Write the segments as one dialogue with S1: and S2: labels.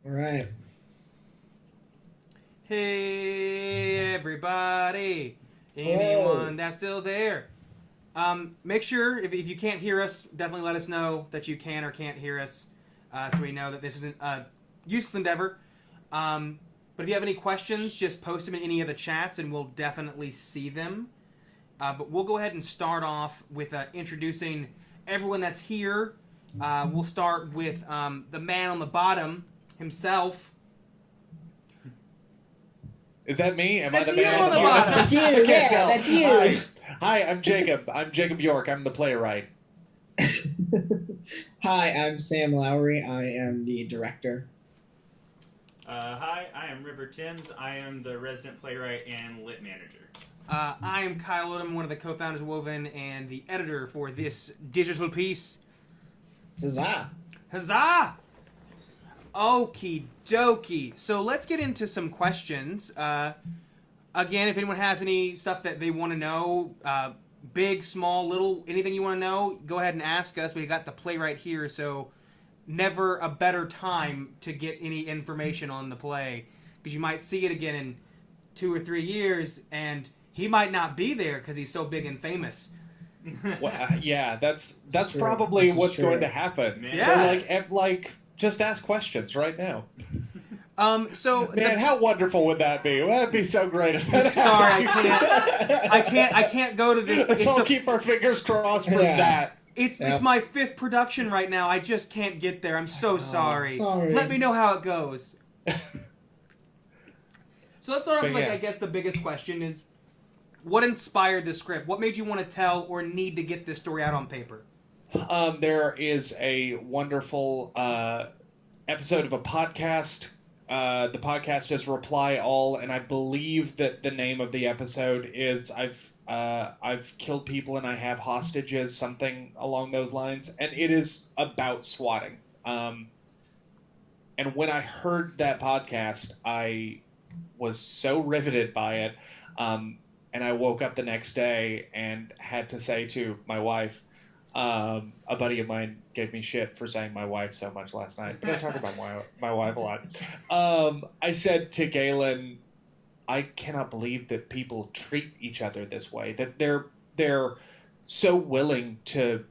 S1: All right.
S2: Hey, everybody.
S1: Hello.
S2: Anyone that's still there? Make sure, if you can't hear us, definitely let us know that you can or can't hear us so we know that this isn't a useless endeavor. But if you have any questions, just post them in any of the chats and we'll definitely see them. But we'll go ahead and start off with introducing everyone that's here. We'll start with the man on the bottom himself.
S3: Is that me? Am
S2: That's
S3: I the
S2: you
S3: man
S2: on the
S3: the
S2: bottom.
S1: That's you.
S3: I can't
S1: Yeah,
S3: tell.
S1: that's you.
S3: Hi, I'm Jacob. I'm Jacob York. I'm the playwright.
S1: Hi, I'm Sam Lowry. I am the director.
S4: Hi, I am River Timms. I am the resident playwright and lit manager.
S2: I am Kyle Odom, one of the co-founders of Woven and the editor for this digital piece.
S1: Huzzah!
S2: Huzzah! Okie dokie. So let's get into some questions. Again, if anyone has any stuff that they want to know, big, small, little, anything you want to know, go ahead and ask us. We got the playwright here, so never a better time to get any information on the play. Because you might see it again in 2 or 3 years, and he might not be there because he's so big and famous.
S3: Well, yeah, that's
S1: True.
S3: probably
S1: This is
S3: what's
S1: true.
S3: going to happen.
S4: Yeah.
S3: So like, just ask questions right now.
S2: So
S3: Man, how wonderful would that be? That'd be so great. If that
S2: sorry,
S3: happened.
S2: I can't go to this.
S3: Let's all keep our fingers crossed for
S1: Yeah.
S3: that.
S2: It's
S1: Yep.
S2: my 5th production right now. I just can't get there. I'm so sorry.
S1: sorry.
S2: Let me know how it goes. So let's start off
S3: But
S2: with,
S3: yeah.
S2: I guess the biggest question is, what inspired the script? What made you want to tell or need to get this story out on paper?
S3: There is a wonderful episode of a podcast. The podcast is Reply All, and I believe that the name of the episode is I've killed people and I have hostages, something along those lines, and it is about swatting. And when I heard that podcast, I was so riveted by it, and I woke up the next day and had to say to my wife. A buddy of mine gave me shit for saying my wife so much last night, but I talk about my wife a lot. I said to Galen, I cannot believe that people treat each other this way. That they're so willing to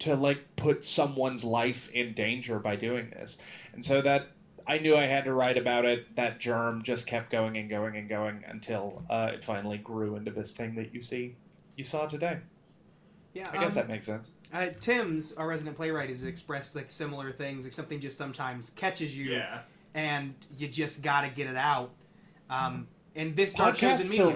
S3: like put someone's life in danger by doing this, and so that I knew I had to write about it. That germ just kept going and going and going until it finally grew into this thing that you saw today.
S2: Yeah,
S3: I guess that makes sense.
S2: Tim's, our resident playwright, has expressed like similar things. Like something just sometimes catches you,
S4: Yeah.
S2: and you just got to get it out. And this starts shows in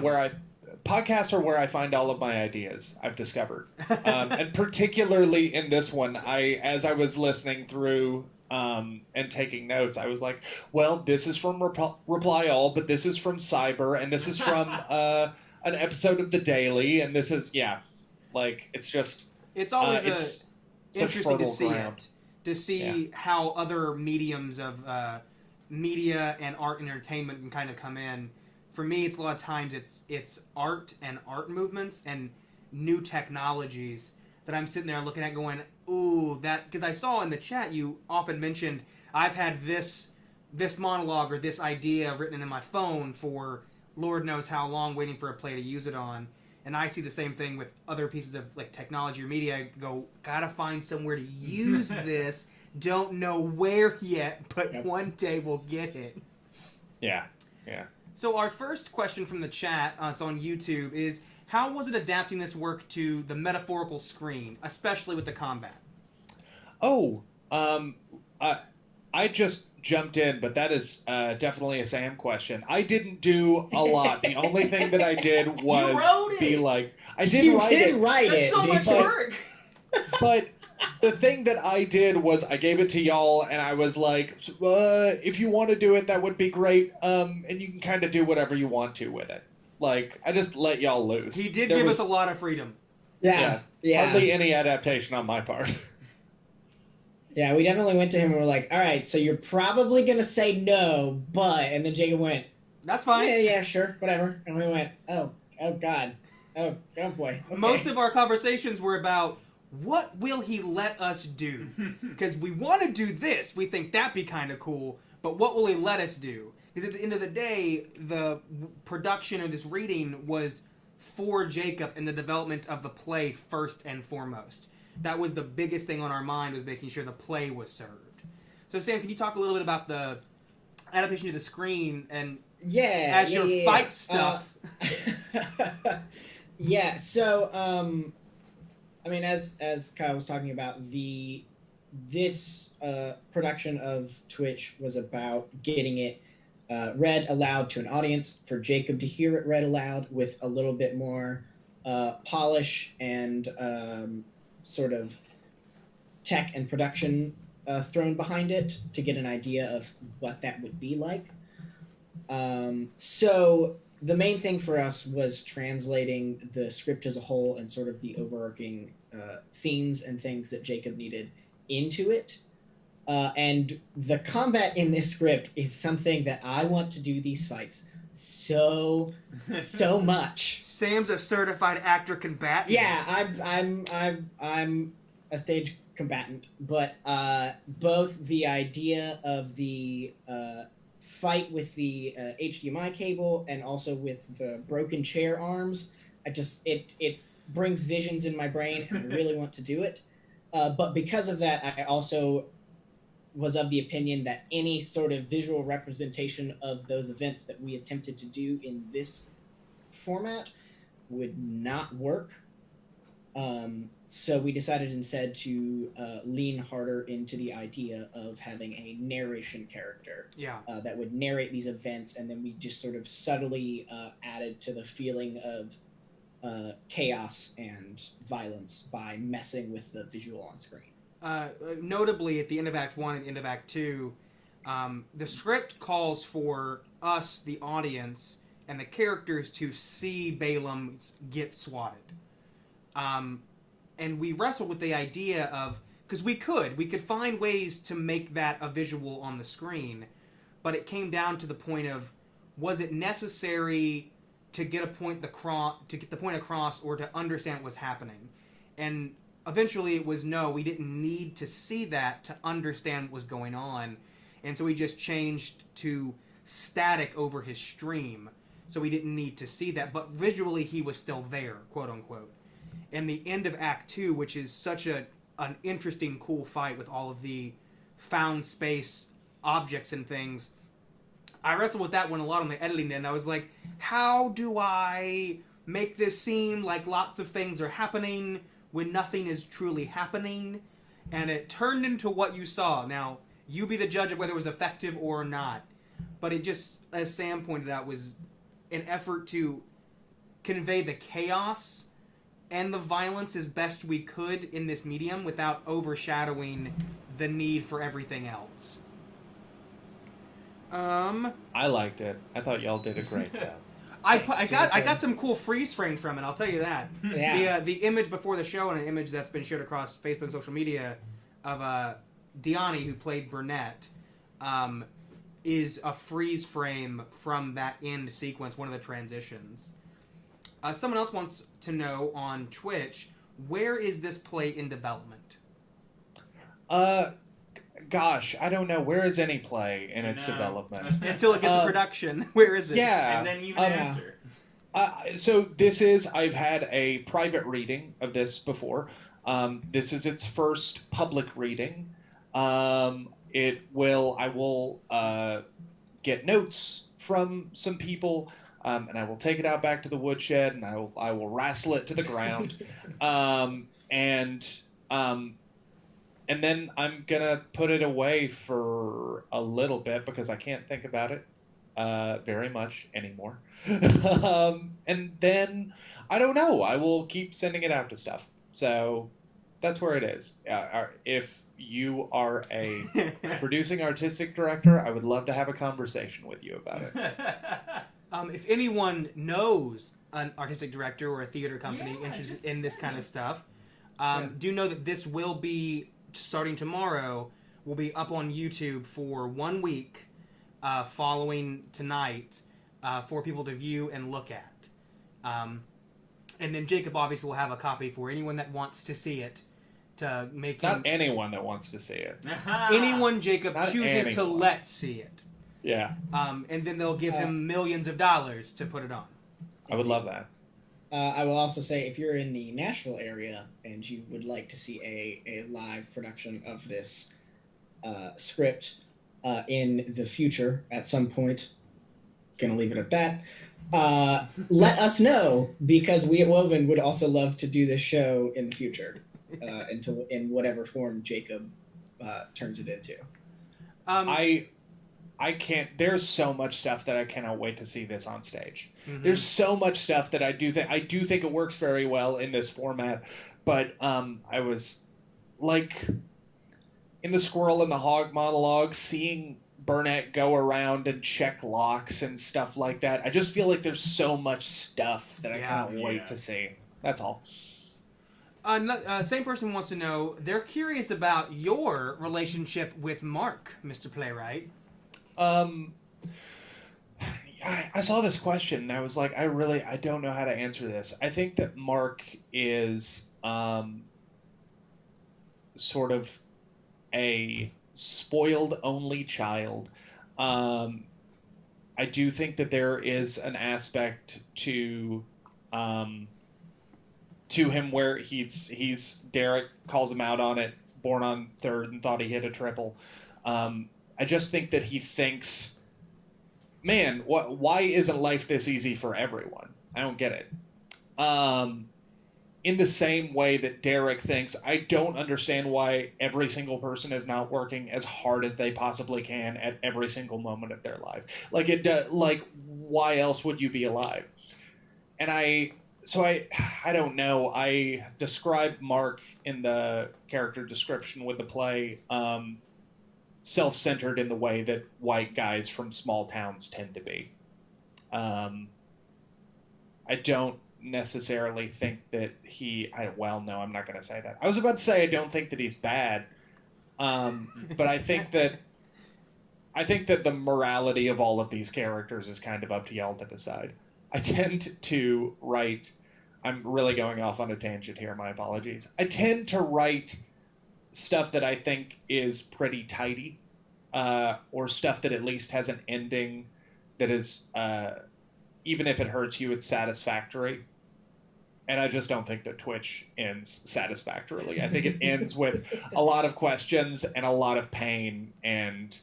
S3: Podcasts are where I find all of my ideas. I've discovered, and particularly in this one, as I was listening through and taking notes, I was like, "Well, this is from Reply All, but this is from Cyber, and this is from an episode of The Daily, and this is like it's just
S2: It's always
S3: it's such
S2: interesting to
S3: fertile
S2: see
S3: ground.
S2: it, to see how other mediums of media and art and entertainment can kind of come in. For me, it's a lot of times it's art and art movements and new technologies that I'm sitting there looking at going, ooh, that, because I saw in the chat you often mentioned I've had this monologue or this idea written in my phone for Lord knows how long, waiting for a play to use it on. And I see the same thing with other pieces of like technology or media. I go, gotta find somewhere to use this. Don't know where yet, but one day we'll get it.
S3: Yeah.
S2: So our first question from the chat, it's on YouTube, is how was it adapting this work to the metaphorical screen, especially with the combat?
S3: Oh, I just jumped in, but that is definitely a Sam question. I didn't do a lot. The only thing that I did was
S4: wrote it!
S3: be like, I
S1: You
S3: did write
S1: did
S3: it,
S1: write
S4: That's
S1: it.
S4: so
S1: dude.
S4: much work!
S3: but the thing that I did was I gave it to y'all, and I was like, if you want to do it, that would be great, and you can kind of do whatever you want to with it. Like, I just let y'all loose.
S2: He did
S3: There
S2: give
S3: was-
S2: us a lot of freedom.
S1: Yeah.
S3: hardly any adaptation on my part.
S1: Yeah, we definitely went to him and were like, all right, so you're probably going to say no, but... And then Jacob went,
S2: That's fine.
S1: yeah, sure, whatever. And we went, oh God. Oh boy. Okay.
S2: Most of our conversations were about what will he let us do? Because we want to do this. We think that'd be kind of cool. But what will he let us do? Because at the end of the day, the production of this reading was for Jacob and the development of the play first and foremost. That was the biggest thing on our mind, was making sure the play was served. So Sam, can you talk a little bit about the adaptation to the screen and fight stuff?
S1: Yeah, so I mean, as Kyle was talking about, this production of Twitch was about getting it read aloud to an audience, for Jacob to hear it read aloud with a little bit more polish and sort of tech and production thrown behind it, to get an idea of what that would be like. So the main thing for us was translating the script as a whole and sort of the overarching themes and things that Jacob needed into it. And the combat in this script is something that I want to do these fights so much.
S2: Sam's a certified actor combatant.
S1: Yeah, I'm a stage combatant, but both the idea of the fight with the HDMI cable and also with the broken chair arms, it brings visions in my brain, and I really want to do it. But because of that, I also was of the opinion that any sort of visual representation of those events that we attempted to do in this format would not work. So we decided instead to lean harder into the idea of having a narration character that would narrate these events, and then we just sort of subtly added to the feeling of chaos and violence by messing with the visual on screen.
S2: Notably, at the end of Act 1 and the end of Act 2, the script calls for us, the audience, and the characters to see Balaam get swatted. And we wrestled with the idea of, because we could find ways to make that a visual on the screen, but it came down to the point of, was it necessary to get the point across, or to understand what was happening? And eventually it was no, we didn't need to see that to understand what was going on, and so we just changed to static over his stream, so we didn't need to see that, but visually he was still there, quote unquote. And the end of Act 2, which is such an interesting, cool fight with all of the found space objects and things, I wrestled with that one a lot on the editing end. I was like, how do I make this seem like lots of things are happening when nothing is truly happening? And it turned into what you saw. Now, you be the judge of whether it was effective or not. But it just, as Sam pointed out, was an effort to convey the chaos and the violence as best we could in this medium without overshadowing the need for everything else.
S3: I liked it. I thought y'all did a great job.
S2: I got some cool freeze frames from it, I'll tell you that.
S1: Yeah.
S2: The image before the show, and an image that's been shared across Facebook and social media of Diani, who played Burnett, is a freeze frame from that end sequence, one of the transitions. Someone else wants to know on Twitch, where is this play in development?
S3: Gosh, I don't know. Where is any play in its development?
S2: Until it gets to production, where is it?
S3: Yeah.
S4: And then even after.
S3: So I've had a private reading of this before. This is its first public reading. I will get notes from some people, and I will take it out back to the woodshed, and I will wrestle it to the ground, and then I'm gonna put it away for a little bit because I can't think about it very much anymore. And then I don't know. I will keep sending it out to stuff. So that's where it is. If you are a producing artistic director, I would love to have a conversation with you about it.
S2: If anyone knows an artistic director or a theater company interested in this kind of stuff, do know that this will be, starting tomorrow, will be up on YouTube for 1 week following tonight for people to view and look at. And then Jacob obviously will have a copy for anyone that wants to see it to make
S3: Not
S2: him...
S3: anyone that wants to see it.
S2: Anyone Jacob
S3: Not
S2: chooses to
S3: anyone.
S2: let see it.
S3: Yeah.
S2: And then they'll give him millions of dollars to put it on.
S3: I would love that.
S1: I will also say, if you're in the Nashville area and you would like to see a live production of this script in the future at some point, gonna leave it at that, let us know, because we at Woven would also love to do this show in the future, in whatever form Jacob turns it into.
S3: I can't. There's so much stuff that I cannot wait to see this on stage.
S2: Mm-hmm.
S3: There's so much stuff that I do think it works very well in this format. But I was like, in the Squirrel and the Hog monologue, seeing Burnett go around and check locks and stuff like that. I just feel like there's so much stuff that I cannot wait to see. That's all.
S2: Same person wants to know, they're curious about your relationship with Mark, Mr. Playwright.
S3: I saw this question and I was like, I don't know how to answer this. I think that Mark is sort of a spoiled only child. I do think that there is an aspect to him where he's Derek calls him out on it, born on third and thought he hit a triple. I just think that he thinks, man, why isn't life this easy for everyone? I don't get it. In the same way that Derek thinks, I don't understand why every single person is not working as hard as they possibly can at every single moment of their life. Like why else would you be alive? And I don't know. I described Mark in the character description with the play, self-centered in the way that white guys from small towns tend to be. I don't necessarily think that no, I'm not going to say that. I was about to say I don't think that he's bad, but I think that the morality of all of these characters is kind of up to y'all to decide. I tend to write... I'm really going off on a tangent here, my apologies. I tend to write stuff that I think is pretty tidy, or stuff that at least has an ending that is, even if it hurts you, it's satisfactory. And I just don't think that Twitch ends satisfactorily. I think it ends with a lot of questions and a lot of pain, and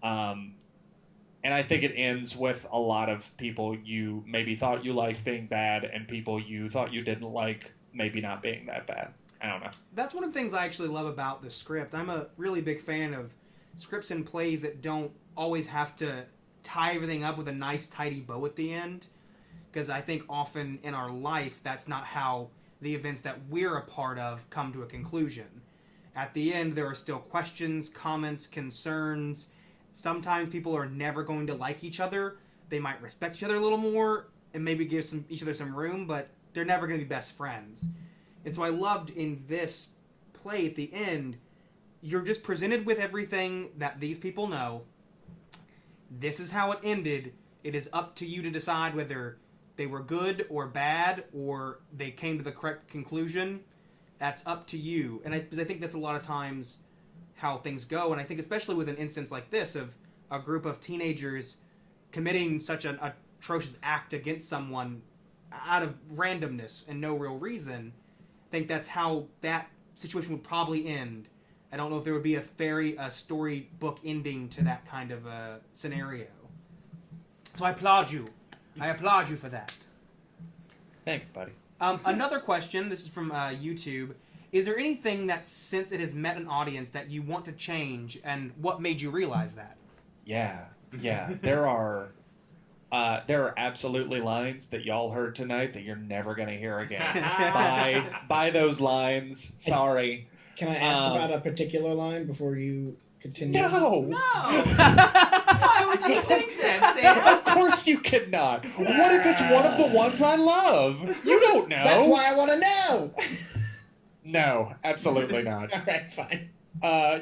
S3: I think it ends with a lot of people you maybe thought you liked being bad, and people you thought you didn't like maybe not being that bad. I don't know. That's
S2: one of the things I actually love about the script. I'm a really big fan of scripts and plays that don't always have to tie everything up with a nice, tidy bow at the end. Because I think often in our life, that's not how the events that we're a part of come to a conclusion. At the end, there are still questions, comments, concerns. Sometimes people are never going to like each other. They might respect each other a little more and maybe give each other some room, but they're never going to be best friends. And so I loved in this play at the end, you're just presented with everything that these people know. This is how it ended. It is up to you to decide whether they were good or bad, or they came to the correct conclusion. That's up to you. And I think that's a lot of times how things go. And I think especially with an instance like this of a group of teenagers committing such an atrocious act against someone out of randomness and no real reason, I think that's how that situation would probably end. I don't know if there would be a storybook ending to that kind of a scenario. So I applaud you. I applaud you for that.
S3: Thanks, buddy.
S2: Another question, this is from YouTube. Is there anything that, since it has met an audience, that you want to change, and what made you realize that?
S3: Yeah. There are absolutely lines that y'all heard tonight that you're never going to hear again. Buy those lines. Sorry.
S1: Can I ask about a particular line before you continue?
S3: No.
S2: Why would you think that, Sam?
S3: Of course you could not. What if it's one of the ones I love? You don't know.
S1: That's why I want to know.
S3: No, absolutely not.
S1: All right, fine.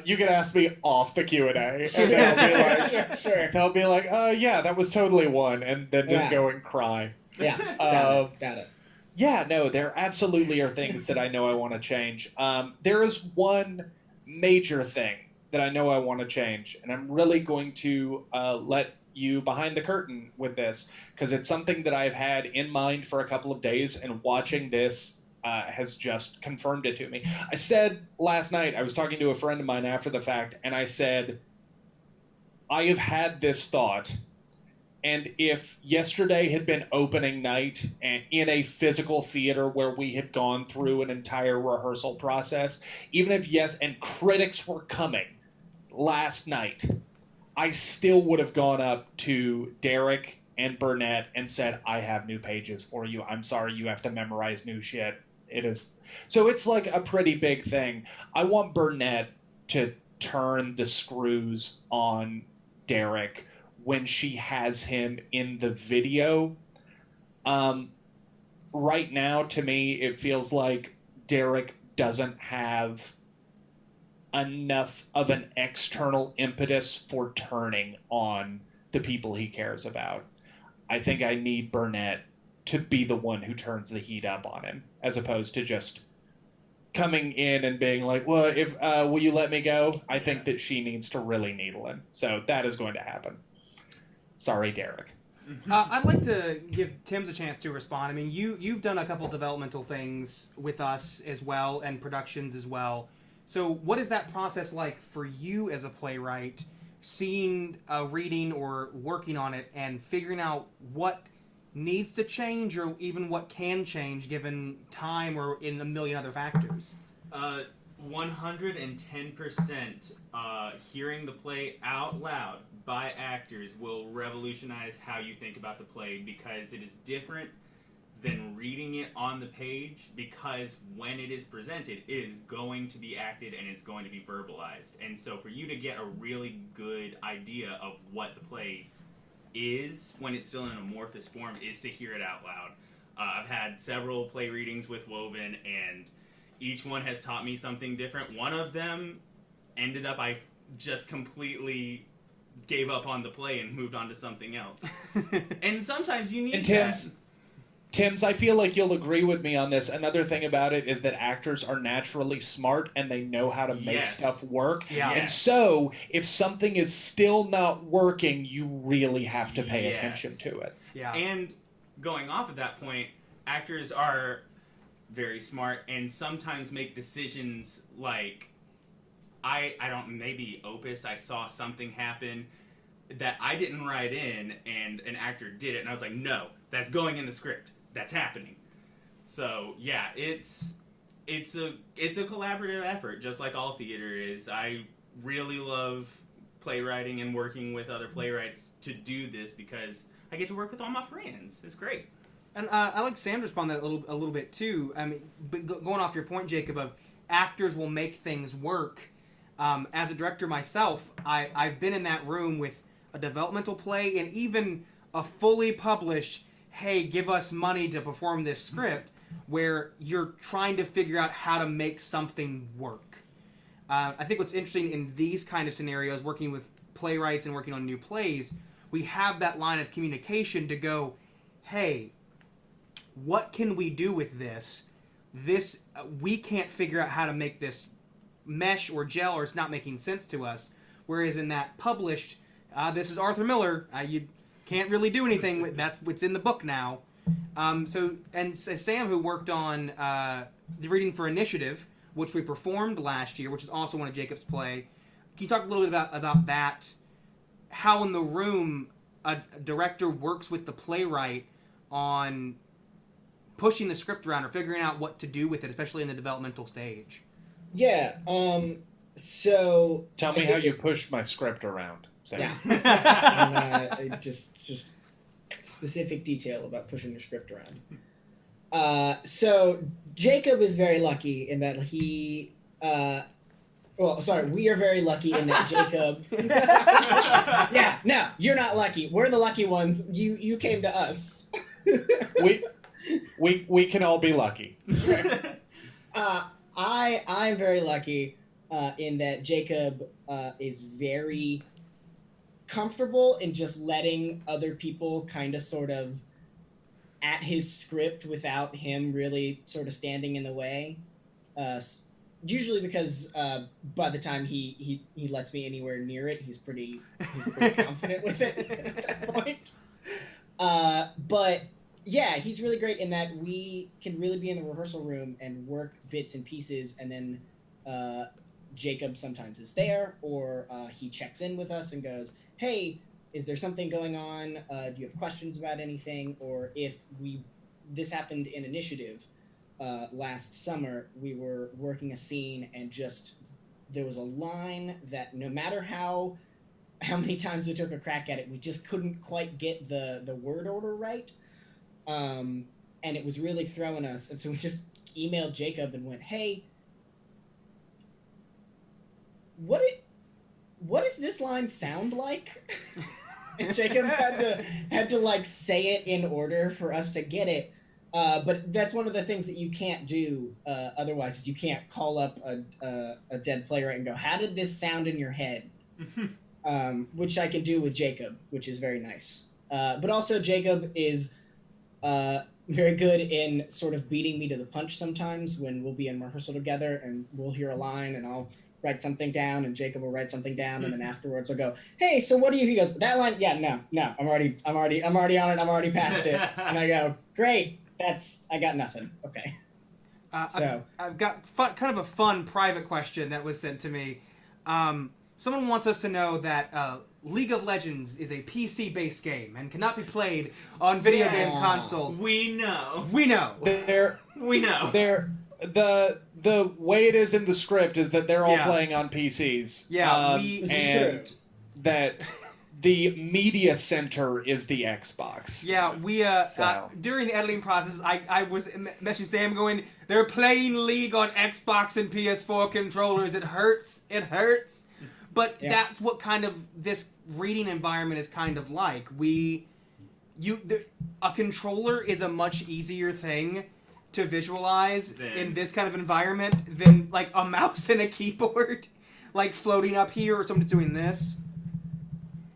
S3: You can ask me off the Q&A, and they'll be like,
S1: sure.
S3: They'll be like, yeah, that was totally one, and then just go and cry.
S1: Yeah, got it.
S3: Yeah, no, there absolutely are things that I know I want to change. There is one major thing that I know I want to change, and I'm really going to let you behind the curtain with this because it's something that I've had in mind for a couple of days, and watching this has just confirmed it to me. I said last night, I was talking to a friend of mine after the fact, and I said, I have had this thought. And if yesterday had been opening night and in a physical theater where we had gone through an entire rehearsal process, even if and critics were coming last night, I still would have gone up to Derek and Burnett and said, I have new pages for you. I'm sorry you have to memorize new shit. It is. So it's like a pretty big thing. I want Burnett to turn the screws on Derek when she has him in the video. Right now, to me, it feels like Derek doesn't have enough of an external impetus for turning on the people he cares about. I think I need Burnett to be the one who turns the heat up on him, as opposed to just coming in and being like, well, if will you let me go? I think that she needs to really needle him. So that is going to happen. Sorry, Derek.
S2: I'd like to give Tim's a chance to respond. I mean, you've done a couple developmental things with us as well, and productions as well. So what is that process like for you as a playwright, seeing, reading, or working on it, and figuring out what needs to change or even what can change given time or in a million other factors?
S4: 110% hearing the play out loud by actors will revolutionize how you think about the play, because it is different than reading it on the page, because when it is presented, it is going to be acted and it's going to be verbalized. And so for you to get a really good idea of what the play is when it's still in amorphous form is to hear it out loud. I've had several play readings with Woven, and each one has taught me something different. One of them ended up, I just completely gave up on the play and moved on to something else. And sometimes you need
S3: and Tim's, I feel like you'll agree with me on this. Another thing about it is that actors are naturally smart and they know how to make stuff work.
S2: Yeah.
S3: And so if something is still not working, you really have to pay attention to it.
S2: Yeah.
S4: And going off of that point, actors are very smart and sometimes make decisions like, I don't, maybe Opus, I saw something happen that I didn't write in and an actor did it, and I was like, no, that's going in the script. That's happening. So yeah, it's a collaborative effort, just like all theater is. I really love playwriting and working with other playwrights to do this because I get to work with all my friends. It's great.
S2: And I like Sam to respond to that a little bit too. I mean, but going off your point, Jacob, of actors will make things work. As a director myself, I've been in that room with a developmental play and even a fully published, hey, give us money to perform this script, where you're trying to figure out how to make something work. I think what's interesting in these kind of scenarios, working with playwrights and working on new plays, we have that line of communication to go, hey, what can we do with this? We can't figure out how to make this mesh or gel, or it's not making sense to us. Whereas in that published, this is Arthur Miller, you can't really do anything with that's what's in the book now. So Sam, who worked on the reading for Initiative, which we performed last year, which is also one of Jacob's play, can you talk a little bit about that? How in the room a director works with the playwright on pushing the script around or figuring out what to do with it, especially in the developmental stage.
S1: Yeah. So
S3: tell me how you pushed my script around.
S1: Yeah. Just specific detail about pushing your script around. So Jacob is very lucky in that he. We are very lucky in that Jacob. Yeah, no, you're not lucky. We're the lucky ones. You came to us.
S3: We can all be lucky.
S1: I'm very lucky in that Jacob is very comfortable in just letting other people kind of sort of at his script without him really sort of standing in the way. Usually because by the time he lets me anywhere near it, he's pretty confident with it at that point. But yeah, he's really great in that we can really be in the rehearsal room and work bits and pieces, and then Jacob sometimes is there, or he checks in with us and goes, hey, is there something going on? Do you have questions about anything? Or if this happened in Initiative last summer, we were working a scene and just there was a line that no matter how many times we took a crack at it, we just couldn't quite get the word order right. And it was really throwing us. And so we just emailed Jacob and went, hey, what does this line sound like? And Jacob had to like say it in order for us to get it. But that's one of the things that you can't do otherwise. Is you can't call up a dead playwright and go, how did this sound in your head? Which I can do with Jacob, which is very nice. But also Jacob is very good in sort of beating me to the punch sometimes when we'll be in rehearsal together and we'll hear a line and I'll write something down and Jacob will write something down and then afterwards I'll go, hey, so what do you, he goes, that line, yeah, no, I'm already on it, I'm already past it. And I go, great, I got nothing. Okay. So
S2: I've got kind of a fun private question that was sent to me. Someone wants us to know that League of Legends is a PC-based game and cannot be played on video game consoles.
S4: We know.
S2: We know.
S4: We know.
S3: The way it is in the script is that they're all playing on PCs.
S2: Yeah,
S3: and that the media center is the Xbox.
S2: Yeah, we during the editing process, I was messaging Sam going, they're playing League on Xbox and PS4 controllers. It hurts. But that's what kind of this reading environment is kind of like. A controller is a much easier thing to visualize in this kind of environment than like a mouse and a keyboard, like floating up here or someone's doing this.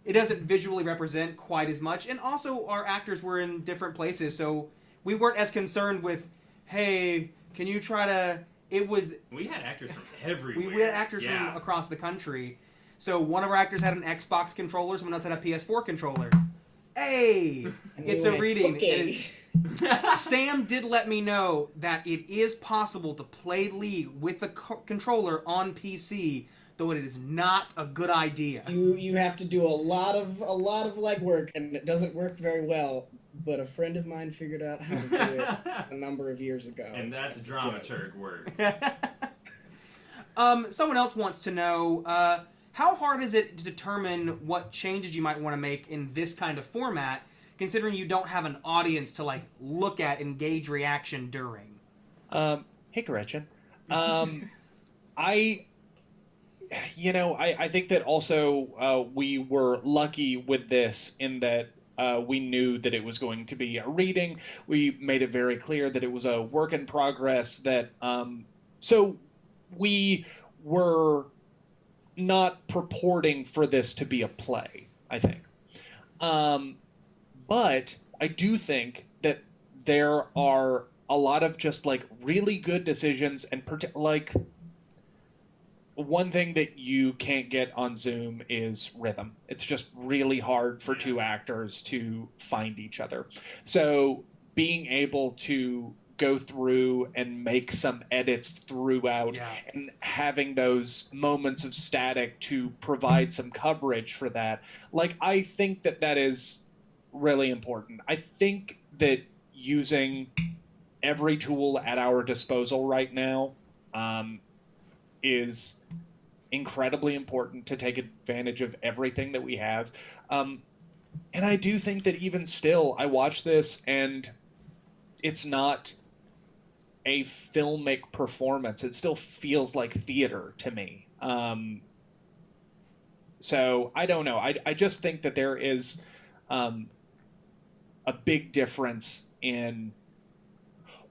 S2: It doesn't visually represent quite as much, and also our actors were in different places, so we weren't as concerned with, hey, can you try to?
S4: We had actors from everywhere.
S2: We had actors from across the country. So one of our actors had an Xbox controller, someone else had a PS4 controller. Hey, it's a reading.
S1: Okay.
S2: Sam did let me know that it is possible to play League with a controller on PC, though it is not a good idea.
S1: You have to do a lot of legwork, and it doesn't work very well. But a friend of mine figured out how to do it a number of years ago.
S4: And that's dramaturg work.
S2: Someone else wants to know, how hard is it to determine what changes you might want to make in this kind of format, considering you don't have an audience to like look at and gauge reaction during?
S3: Hey, Gretchen. I think that also we were lucky with this in that we knew that it was going to be a reading. We made it very clear that it was a work in progress, that so we were not purporting for this to be a play, I think. But I do think that there are a lot of just like really good decisions, and like one thing that you can't get on Zoom is rhythm. It's just really hard for two actors to find each other. So being able to go through and make some edits throughout and having those moments of static to provide some coverage for that, like, I think that is really important. I think that using every tool at our disposal right now is incredibly important to take advantage of everything that we have. And I do think that even still, I watch this and it's not a filmic performance. It still feels like theater to me. So I don't know. I just think that there is a big difference in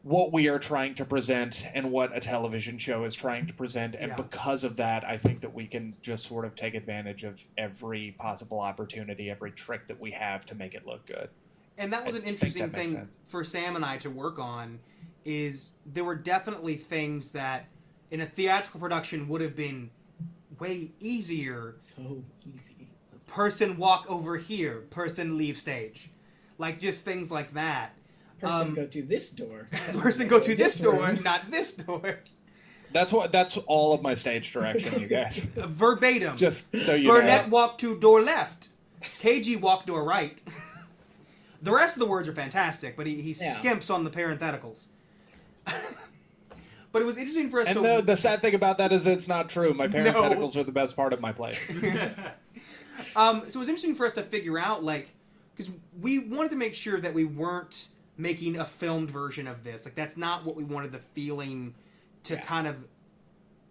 S3: what we are trying to present and what a television show is trying to present. And because of that, I think that we can just sort of take advantage of every possible opportunity, every trick that we have to make it look good.
S2: And that was an
S3: I think
S2: interesting
S3: that makes
S2: thing
S3: sense.
S2: for Sam and I to work on, is there were definitely things that in a theatrical production would have been way easier.
S1: So easy.
S2: Person walk over here, person leave stage. Like, just things like that.
S1: Person go to this door.
S2: Person go to this door,
S1: room.
S2: not this door.
S3: That's all of my stage direction, you guys.
S2: Verbatim.
S3: Just so you
S2: Burnett
S3: know.
S2: walk to door left. KG walk door right. The rest of the words are fantastic, but he skimps on the parentheticals. But it was interesting for us
S3: And
S2: to...
S3: the sad thing about that is it's not true. My parentheticals are the best part of my play.
S2: So it was interesting for us to figure out, like, because we wanted to make sure that we weren't making a filmed version of this. Like, that's not what we wanted the feeling to kind of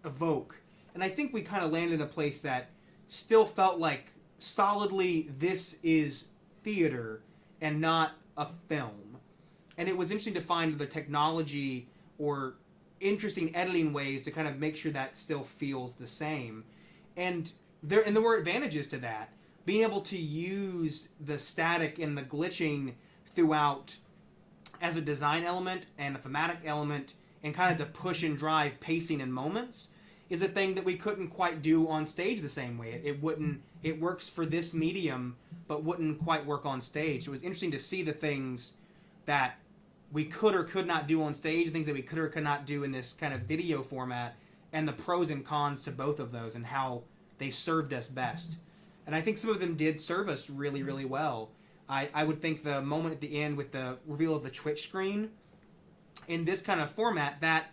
S2: evoke. And I think we kind of landed in a place that still felt like solidly this is theater and not a film. And it was interesting to find the technology or interesting editing ways to kind of make sure that still feels the same. And there were advantages to that. Being able to use the static and the glitching throughout as a design element and a thematic element, and kind of to push and drive pacing and moments, is a thing that we couldn't quite do on stage the same way. It works for this medium, but wouldn't quite work on stage. It was interesting to see the things that we could or could not do on stage, things that we could or could not do in this kind of video format, and the pros and cons to both of those and how they served us best. And I think some of them did serve us really, really well. I would think the moment at the end with the reveal of the Twitch screen, in this kind of format, that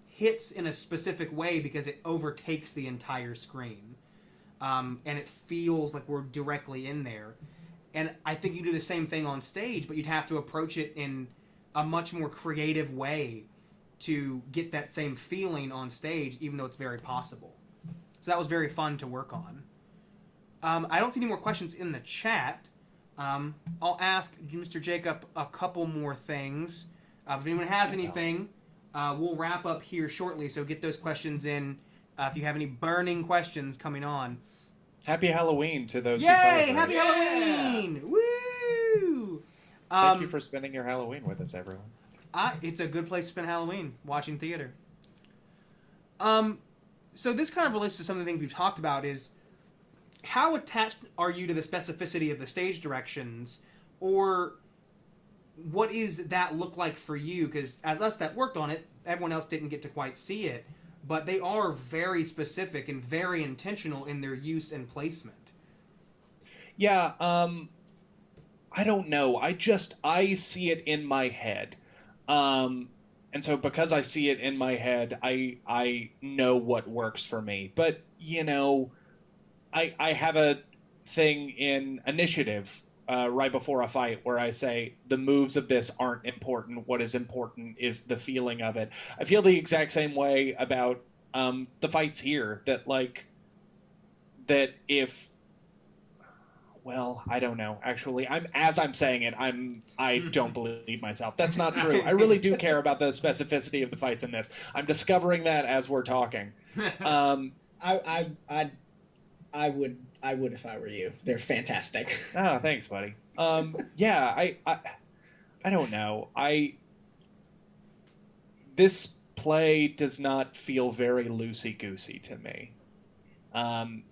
S2: hits in a specific way because it overtakes the entire screen. And it feels like we're directly in there. And I think you do the same thing on stage, but you'd have to approach it in a much more creative way to get that same feeling on stage, even though it's very possible. So that was very fun to work on. I don't see any more questions in the chat. I'll ask Mr. Jacob a couple more things. If anyone has anything, we'll wrap up here shortly, so get those questions in if you have any burning questions coming on.
S3: Happy Halloween to those
S2: Yay!
S3: who celebrate.
S2: Happy Halloween! Woo!
S3: Thank you for spending your Halloween with us, everyone.
S2: It's a good place to spend Halloween, watching theater. So this kind of relates to some of the things we've talked about, is how attached are you to the specificity of the stage directions, or what is that look like for you? Because as us that worked on it, everyone else didn't get to quite see it, but they are very specific and very intentional in their use and placement.
S3: Yeah, I don't know. I see it in my head. And so because I see it in my head, I know what works for me. But, you know, I have a thing in initiative right before a fight where I say the moves of this aren't important. What is important is the feeling of it. I feel the exact same way about the fights here. Well, I don't know. Actually, as I'm saying it, I don't believe myself. That's not true. I really do care about the specificity of the fights in this. I'm discovering that as we're talking.
S1: I would if I were you. They're fantastic.
S3: Oh, thanks, buddy. Yeah, I don't know. This play does not feel very loosey-goosey to me.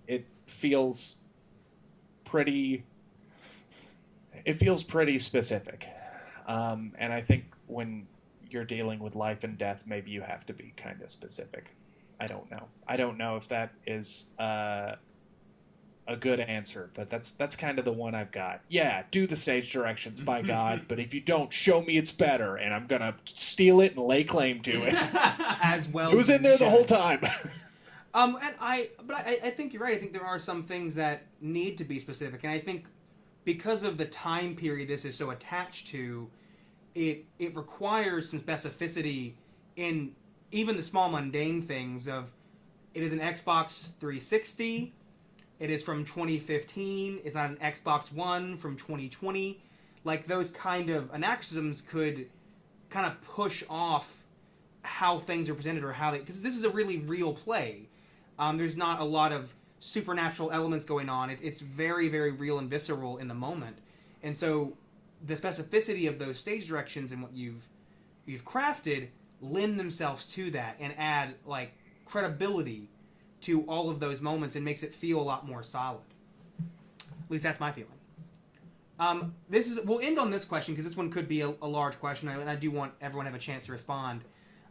S3: It feels pretty specific. And I think when you're dealing with life and death, maybe you have to be kind of specific. I don't know. I don't know if that is a good answer, but that's kind of the one I've got. Yeah, do the stage directions, by God, but if you don't, show me it's better, and I'm gonna steal it and lay claim to it.
S2: As well.
S3: It was in there the whole time.
S2: I think you're right. I think there are some things that need to be specific, and I think because of the time period this is so attached to, it requires some specificity in even the small mundane things of, it is an Xbox 360, it is from 2015, it's not an Xbox One from 2020. Like, those kind of anachronisms could kind of push off how things are presented, or how they, because this is a really real play. There's not a lot of supernatural elements going on. It's very, very real and visceral in the moment. And so the specificity of those stage directions and what you've crafted lend themselves to that and add like credibility to all of those moments and makes it feel a lot more solid. At least that's my feeling. We'll end on this question because this one could be a large question, and I do want everyone to have a chance to respond.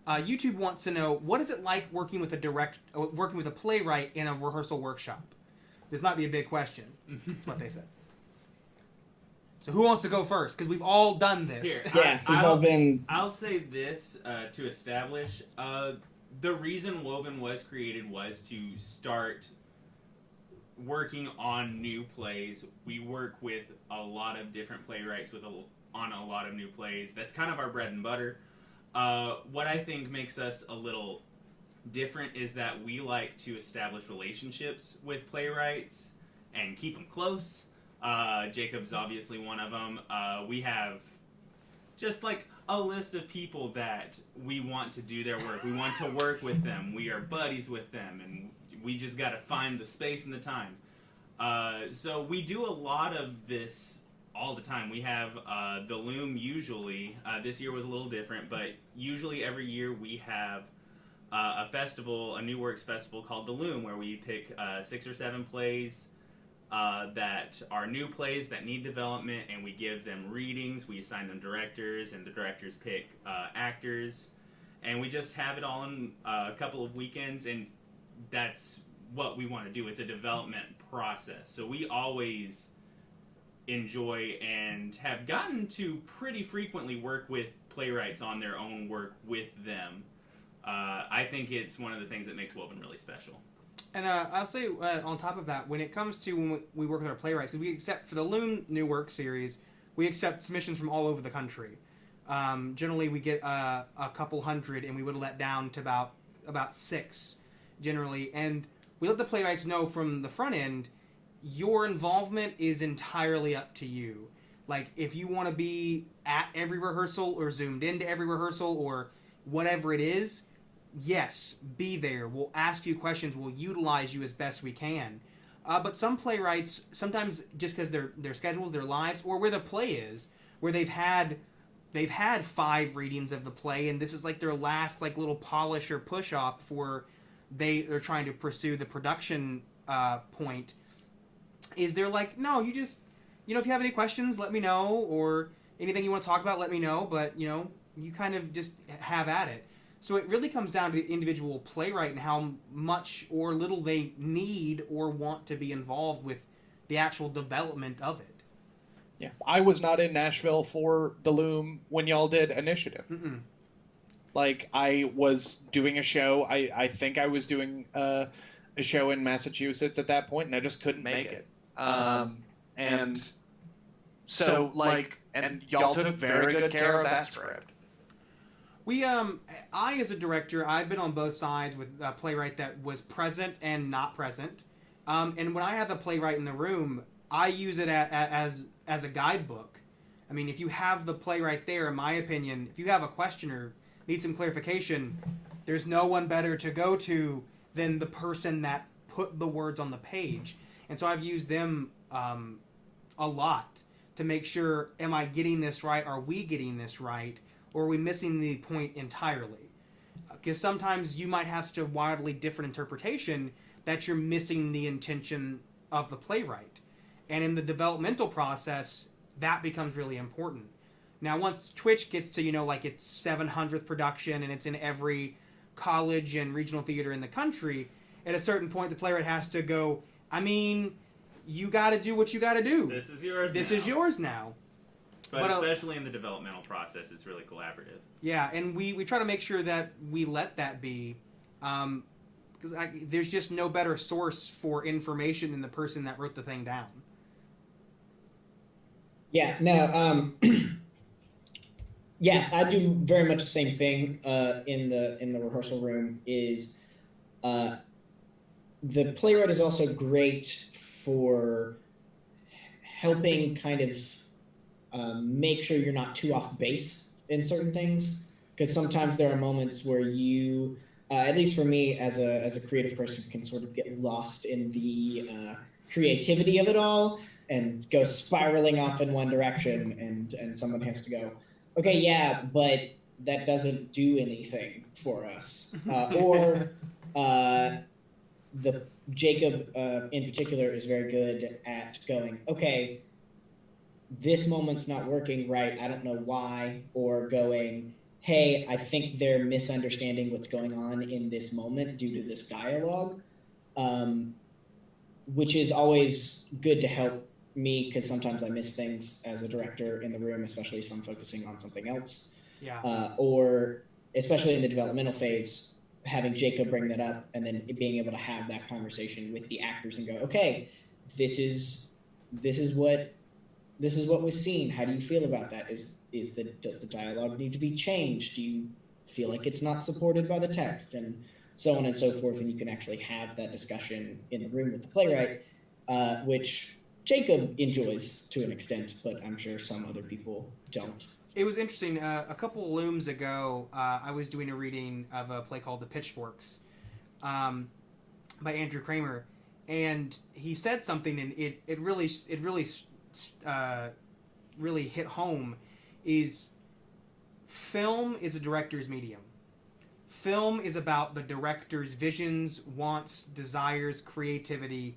S2: YouTube wants to know, what is it like working with a playwright in a rehearsal workshop? This might be a big question. That's what they said. So who wants to go first? Because we've all done this.
S4: Here,
S1: we've all been.
S4: I'll say this to establish. The reason Woven was created was to start working on new plays. We work with a lot of different playwrights on a lot of new plays. That's kind of our bread and butter. What I think makes us a little different is that we like to establish relationships with playwrights and keep them close. Jacob's obviously one of them. We have just like a list of people that we want to do their work. We want to work with them. We are buddies with them, and we just got to find the space and the time. So we do a lot of this all the time. We have the Loom usually. This year was a little different, but usually every year we have a New Works festival called the Loom, where we pick 6 or 7 plays that are new plays that need development, and we give them readings. We assign them directors, and the directors pick actors, and we just have it all in a couple of weekends, and that's what we want to do. It's a development process. So we always enjoy and have gotten to pretty frequently work with playwrights on their own work with them. I think it's one of the things that makes Woven really special.
S2: And I'll say on top of that, when it comes to when we work with our playwrights, because we accept for the Loom New Work series, we accept submissions from all over the country. Generally, we get a couple hundred, and we would let down to about 6 generally. And we let the playwrights know from the front end, your involvement is entirely up to you. Like, if you want to be at every rehearsal or zoomed into every rehearsal or whatever it is, yes, be there. We'll ask you questions. We'll utilize you as best we can. But some playwrights, sometimes just because their schedules, their lives, or where the play is, where they've had 5 readings of the play, and this is like their last like little polish or push off before they're trying to pursue the production point. Is they're like, no, you just, if you have any questions, let me know, or anything you want to talk about, let me know. But you kind of just have at it. So it really comes down to the individual playwright and how much or little they need or want to be involved with the actual development of it.
S3: Yeah, I was not in Nashville for the Loom when y'all did Initiative.
S2: Mm-mm.
S3: Like, I was doing a show. I think I was doing a show in Massachusetts at that point, and I just couldn't make it. And so, and y'all took very good care of that script.
S2: I as a director, I've been on both sides with a playwright that was present and not present. And when I have a playwright in the room, I use it as a guidebook. I mean, if you have the playwright there, in my opinion, if you have a question or need some clarification, there's no one better to go to than the person that put the words on the page. And so I've used them a lot to make sure, am I getting this right? Are we getting this right? Or are we missing the point entirely? Because sometimes you might have such a wildly different interpretation that you're missing the intention of the playwright. And in the developmental process, that becomes really important. Now, once Twitch gets to, like its 700th production and it's in every college and regional theater in the country, at a certain point, the playwright has to go, I mean, you got to do what you got to do.
S4: This is yours
S2: This is yours now.
S4: But especially in the developmental process, it's really collaborative.
S2: Yeah, and we try to make sure that we let that be, because there's just no better source for information than the person that wrote the thing down.
S1: Yeah, no, yeah, I do very much the same thing in the rehearsal room. Is the playwright is also great for helping kind of make sure you're not too off base in certain things, because sometimes there are moments where you, at least for me as a creative person, can sort of get lost in the creativity of it all. and go spiraling off in one direction, and someone has to go, okay, yeah, but that doesn't do anything for us. Or the Jacob in particular is very good at going, okay, this moment's not working right, I don't know why, or going, hey, I think they're misunderstanding what's going on in this moment due to this dialogue, which is always good to help me, because sometimes I miss things as a director in the room, especially if I'm focusing on something else.
S2: Yeah.
S1: Or especially in the developmental phase, having Jacob bring that up and then being able to have that conversation with the actors and go, okay, this is what was seen. How do you feel about that? Does the dialogue need to be changed? Do you feel like it's not supported by the text? And so on and so forth. And you can actually have that discussion in the room with the playwright, which Jacob enjoys to an extent, but I'm sure some other people don't.
S2: It was interesting. A couple of Looms ago, I was doing a reading of a play called The Pitchforks by Andrew Kramer, and he said something, and it really hit home. Is film is a director's medium. Film is about the director's visions, wants, desires, creativity.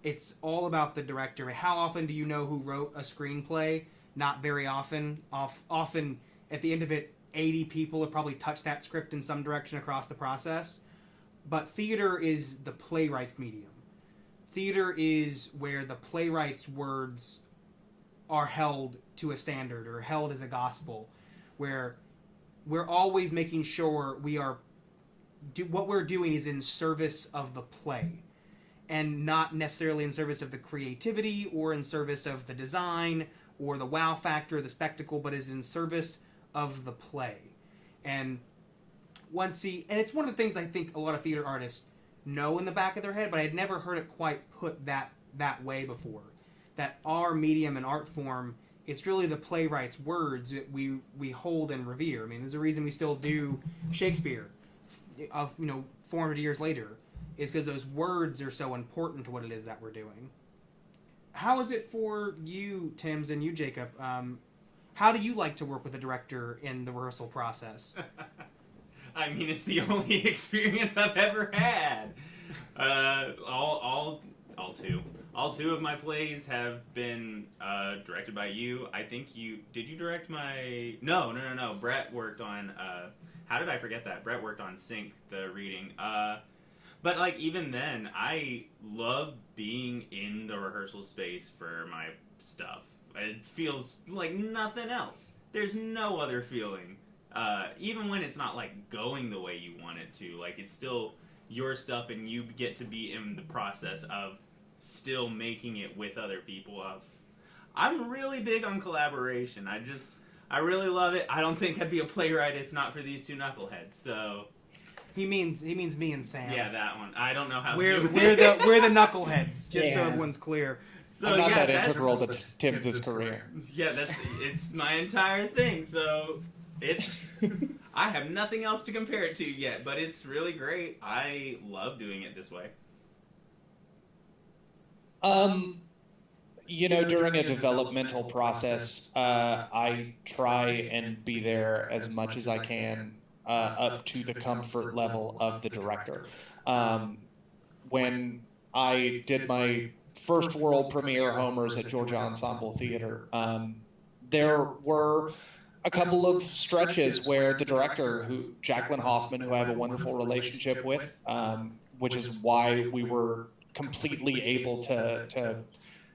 S2: It's all about the director. How often do you know who wrote a screenplay? Not very often. Often, at the end of it, 80 people have probably touched that script in some direction across the process. But theater is the playwright's medium. Theater is where the playwright's words are held to a standard or held as a gospel, where we're always making sure what we're doing is in service of the play, and not necessarily in service of the creativity or in service of the design or the wow factor, the spectacle, but is in service of the play. And it's one of the things I think a lot of theater artists know in the back of their head, but I had never heard it quite put that way before. That our medium and art form, it's really the playwright's words that we hold and revere. I mean, there's a reason we still do Shakespeare, 400 years later, is because those words are so important to what it is that we're doing. How is it for you, Timms, and you, Jacob? How do you like to work with a director in the rehearsal process?
S4: I mean, it's the only experience I've ever had. All two of my plays have been directed by you. I think did you direct my... No. Brett worked on... how did I forget that? Brett worked on Sync, the reading. But, like, even then, I love being in the rehearsal space for my stuff. It feels like nothing else. There's no other feeling. Even when it's not, like, going the way you want it to. Like, it's still your stuff, and you get to be in the process of still making it with other people. I'm really big on collaboration. I really love it. I don't think I'd be a playwright if not for these two knuckleheads, so...
S2: He means me and Sam.
S4: Yeah, that one. I don't know how.
S2: We're the knuckleheads, just so everyone's clear.
S3: So I'm not that integral to Tim's career.
S4: Yeah, it's my entire thing. So I have nothing else to compare it to yet, but it's really great. I love doing it this way.
S3: During a developmental process, I try and be there as much as I can. Up to the comfort level of the director. When I did my first world premiere Homers at Georgia Ensemble Theater, there were a couple of stretches where the director, Jacqueline Hoffman, who I have a wonderful relationship with, which is why we were completely able to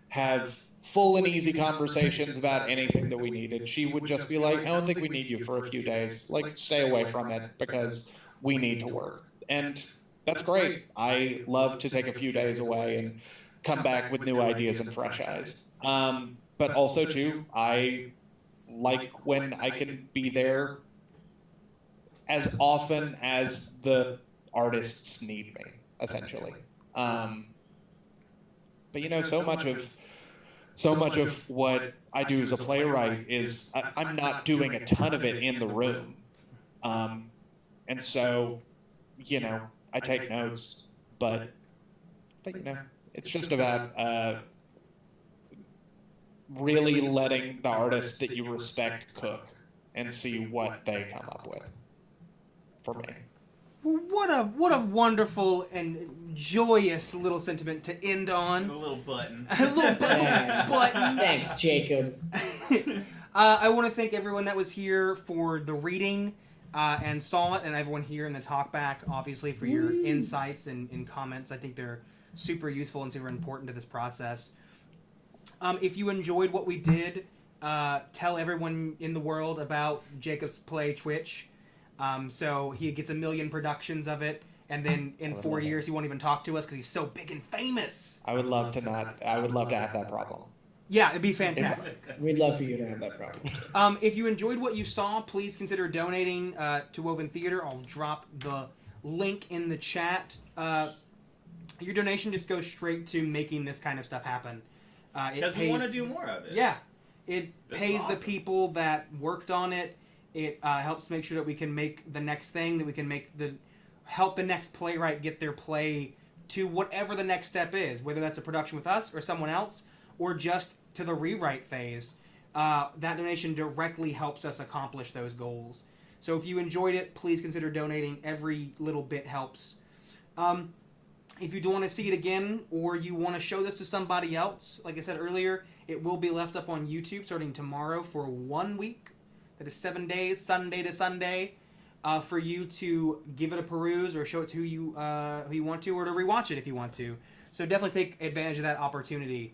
S3: have full and easy conversations about anything that we needed. She would just be like, I don't think we need you for a few days. Like, stay away from it because we need to work. And that's great. I love to take a few days away and come back with new ideas and fresh eyes. But also, too, I like when I can be there as often as the artists need me, essentially. But, so much of what I do as a playwright is I'm not doing a ton of it in the room. And so, I take notes, but it's just about really letting the artists that you respect cook and see what they come up with. For me.
S2: Well, what a wonderful and joyous little sentiment to end on.
S4: A little button.
S2: A little button.
S1: Thanks, Jacob.
S2: I want to thank everyone that was here for the reading and saw it, and everyone here in the talkback, obviously, for your insights and comments. I think they're super useful and super important to this process. If you enjoyed what we did, tell everyone in the world about Jacob's Play Twitch. So he gets 1 million productions of it, and then in 4 years he won't even talk to us because he's so big and famous.
S3: I would love to have that problem.
S2: Yeah, it'd be fantastic.
S1: We'd love for you to have that problem.
S2: If you enjoyed what you saw, please consider donating to Woven Theater. I'll drop the link in the chat. Your donation just goes straight to making this kind of stuff happen.
S4: Because we want to do more of it.
S2: Yeah. It pays
S4: awesome.
S2: the people that worked on it. It helps make sure that we can make the next thing, that we can help the next playwright get their play to whatever the next step is, whether that's a production with us or someone else, or just to the rewrite phase. That donation directly helps us accomplish those goals. So if you enjoyed it, please consider donating. Every little bit helps. If you do want to see it again, or you want to show this to somebody else, like I said earlier, it will be left up on YouTube starting tomorrow for 1 week. That is 7 days, Sunday to Sunday, for you to give it a peruse or show it to who you want to, or to rewatch it if you want to. So definitely take advantage of that opportunity.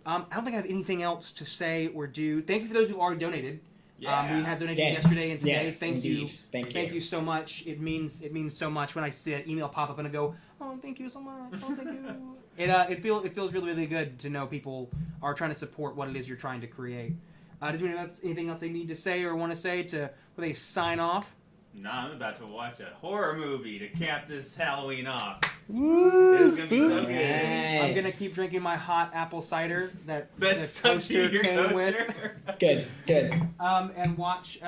S2: I don't think I have anything else to say or do. Thank you for those who already donated.
S4: Yeah.
S2: We had donations yesterday and today.
S1: Yes,
S2: Thank
S1: indeed.
S2: you.
S1: Thank
S2: Thank you so much. It means so much when I see an email pop up and I go, "Oh, thank you so much. Oh, thank you." It feels really, really good to know people are trying to support what it is you're trying to create. Does anyone have anything else they need to say or want to say before they sign off?
S4: Nah, I'm about to watch a horror movie to cap this Halloween off.
S3: Woo,
S4: It's gonna be so good.
S1: Hey.
S2: I'm gonna keep drinking my hot apple cider that the
S4: That's stuck to
S2: toaster
S4: your
S2: came with.
S4: toaster.
S1: Good.
S2: And watch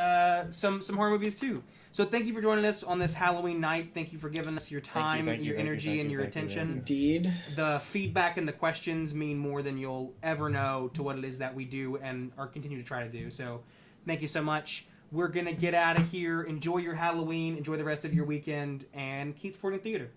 S2: some horror movies too. So thank you for joining us on this Halloween night. Thank you for giving us your time, your energy, and your attention.
S1: Indeed.
S2: The feedback and the questions mean more than you'll ever know to what it is that we do and are continue to try to do. So thank you so much. We're going to get out of here. Enjoy your Halloween. Enjoy the rest of your weekend. And keep supporting theater.